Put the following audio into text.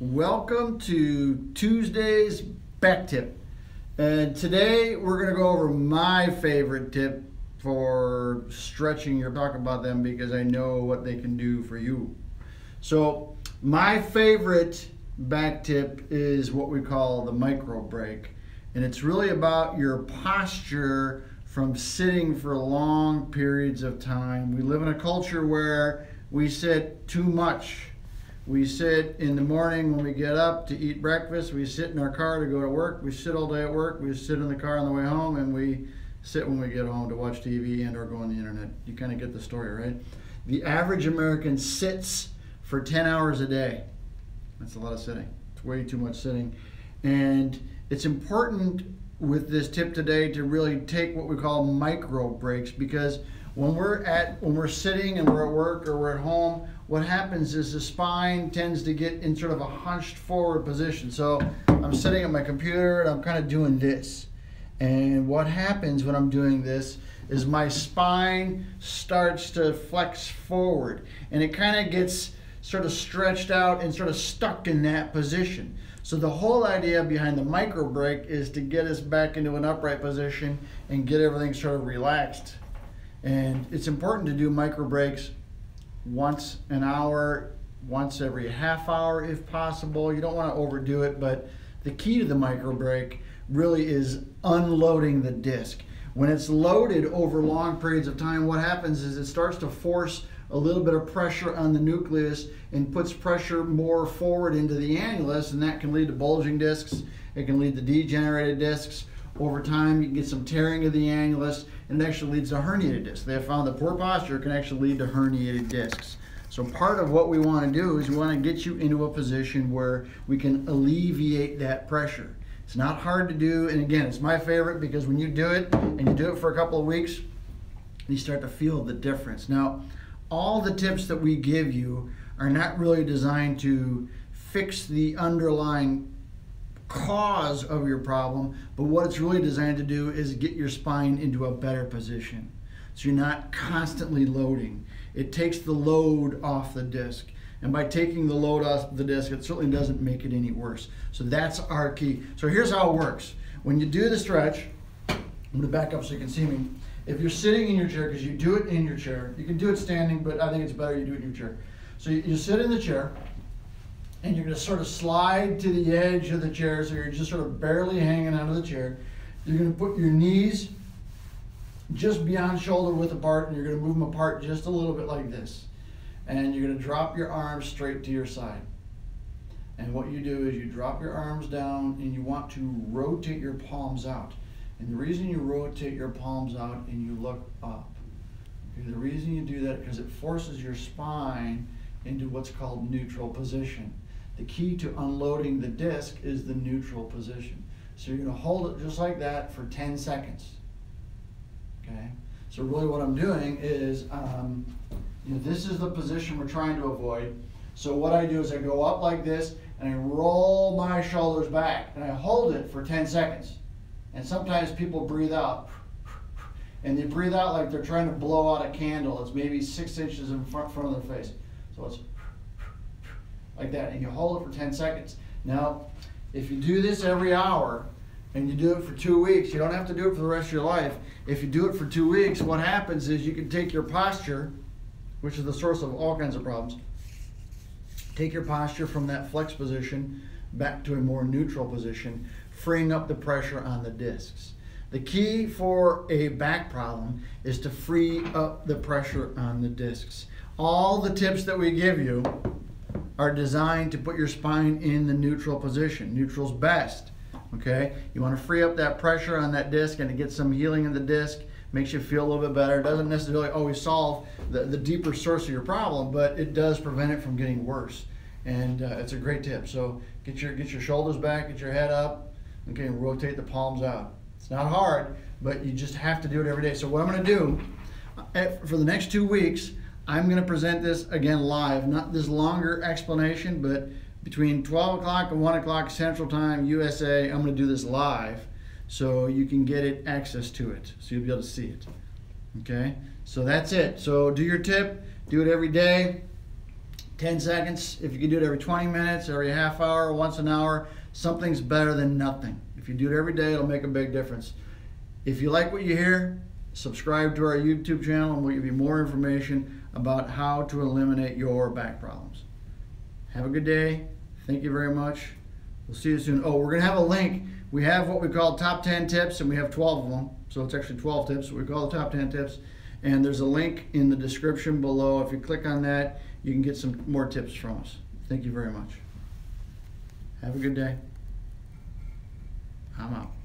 Welcome to Tuesday's back tip. And today we're going to go over my favorite tip for stretching. You're talking about them because I know what they can do for you. So my favorite back tip is what we call the micro break. And it's really about your posture from sitting for long periods of time. We live in a culture where we sit too much. We sit in the morning when we get up to eat breakfast. We sit in our car to go to work. We sit all day at work. We sit in the car on the way home, and we sit when we get home to watch TV and or go on the internet. You kind of get the story, right? The average American sits for 10 hours a day. That's a lot of sitting. It's way too much sitting. And it's important with this tip today to really take what we call micro breaks, because when we're sitting and we're at work or we're at home, what happens is the spine tends to get in sort of a hunched forward position. So I'm sitting at my computer and I'm kind of doing this. And what happens when I'm doing this is my spine starts to flex forward and it kind of gets sort of stretched out and sort of stuck in that position. So the whole idea behind the micro break is to get us back into an upright position and get everything sort of relaxed. And it's important to do micro breaks once an hour, once every half hour if possible. You don't want to overdo it, but the key to the micro break really is unloading the disc. When it's loaded over long periods of time, what happens is it starts to force a little bit of pressure on the nucleus and puts pressure more forward into the annulus, and that can lead to bulging discs. It can lead to degenerated discs. Over time, you can get some tearing of the annulus, and it actually leads to herniated discs. They have found that poor posture can actually lead to herniated discs. So part of what we want to do is we want to get you into a position where we can alleviate that pressure. It's not hard to do, and again, it's my favorite because when you do it, and you do it for a couple of weeks, you start to feel the difference. Now, all the tips that we give you are not really designed to fix the underlying cause of your problem, but what it's really designed to do is get your spine into a better position. So you're not constantly loading. It takes the load off the disc. And by taking the load off the disc, it certainly doesn't make it any worse. So that's our key. So here's how it works. When you do the stretch, I'm going to back up so you can see me. If you're sitting in your chair, because you do it in your chair, you can do it standing, but I think it's better you do it in your chair. So you sit in the chair, and you're going to sort of slide to the edge of the chair, so you're just sort of barely hanging out of the chair. You're going to put your knees just beyond shoulder width apart, and you're going to move them apart just a little bit like this. And you're going to drop your arms straight to your side. And what you do is you drop your arms down, and you want to rotate your palms out. And the reason you rotate your palms out and you look up, okay, the reason you do that is because it forces your spine into what's called neutral position. The key to unloading the disc is the neutral position. So you're going to hold it just like that for 10 seconds. Okay? So really what I'm doing is, this is the position we're trying to avoid. So what I do is I go up like this and I roll my shoulders back and I hold it for 10 seconds. And sometimes people breathe out. And they breathe out like they're trying to blow out a candle. It's maybe 6 inches in front of their face. So it's like that, and you hold it for 10 seconds. Now, if you do this every hour, and you do it for 2 weeks, you don't have to do it for the rest of your life. If you do it for 2 weeks, what happens is you can take your posture, which is the source of all kinds of problems, take your posture from that flex position back to a more neutral position, freeing up the pressure on the discs. The key for a back problem is to free up the pressure on the discs. All the tips that we give you are designed to put your spine in the neutral position. Neutral's best, okay? You want to free up that pressure on that disc and to get some healing in the disc. Makes you feel a little bit better. It doesn't necessarily always solve the deeper source of your problem, but it does prevent it from getting worse. And it's a great tip. So get your shoulders back, get your head up, okay, and rotate the palms out. It's not hard, but you just have to do it every day. So what I'm going to do for the next 2 weeks, I'm going to present this again live, not this longer explanation, but between 12 o'clock and 1 o'clock Central Time, USA, I'm going to do this live so you can get access to it, so you'll be able to see it. Okay, so that's it. So do your tip, do it every day. 10 seconds. If you can do it every 20 minutes, every half hour, once an hour, something's better than nothing. If you do it every day, it'll make a big difference. If you like what you hear, subscribe to our YouTube channel and we'll give you more information about how to eliminate your back problems. Have a good day. Thank you very much. We'll see you soon. Oh, we're going to have a link. We have what we call top 10 tips, and we have 12 of them. So it's actually 12 tips. So we call the top 10 tips. And there's a link in the description below. If you click on that, you can get some more tips from us. Thank you very much. Have a good day. I'm out.